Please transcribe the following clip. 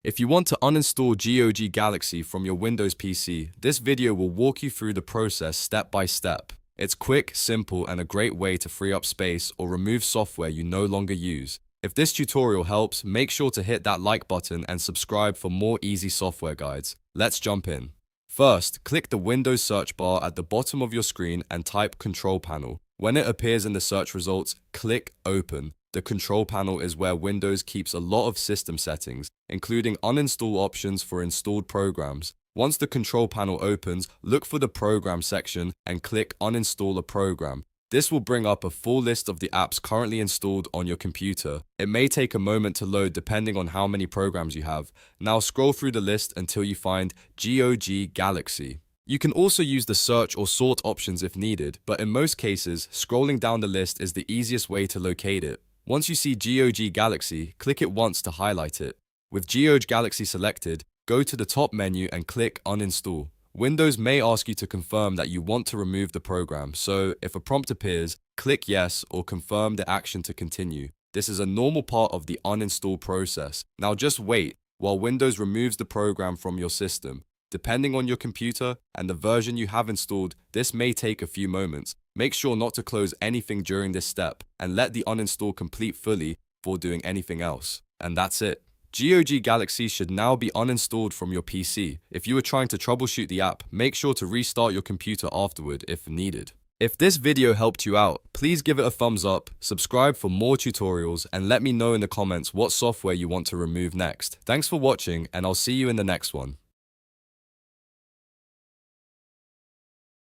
If you want to uninstall GOG Galaxy from your Windows PC, this video will walk you through the process step by step. It's quick, simple, and a great way to free up space or remove software you no longer use. If this tutorial helps, make sure to hit that like button and subscribe for more easy software guides. Let's jump in. First, click the Windows search bar at the bottom of your screen and type Control Panel. When it appears in the search results, click Open. The control panel is where Windows keeps a lot of system settings, including uninstall options for installed programs. Once the control panel opens, look for the Program section and click Uninstall a program. This will bring up a full list of the apps currently installed on your computer. It may take a moment to load depending on how many programs you have. Now scroll through the list until you find GOG Galaxy. You can also use the search or sort options if needed, but in most cases, scrolling down the list is the easiest way to locate it. Once you see GOG Galaxy, click it once to highlight it. With GOG Galaxy selected, go to the top menu and click Uninstall. Windows may ask you to confirm that you want to remove the program, so if a prompt appears, click Yes or confirm the action to continue. This is a normal part of the uninstall process. Now just wait while Windows removes the program from your system. Depending on your computer and the version you have installed, this may take a few moments. Make sure not to close anything during this step and let the uninstall complete fully before doing anything else. And that's it. GOG Galaxy should now be uninstalled from your PC. If you are trying to troubleshoot the app, make sure to restart your computer afterward if needed. If this video helped you out, please give it a thumbs up, subscribe for more tutorials, and let me know in the comments what software you want to remove next. Thanks for watching, and I'll see you in the next one.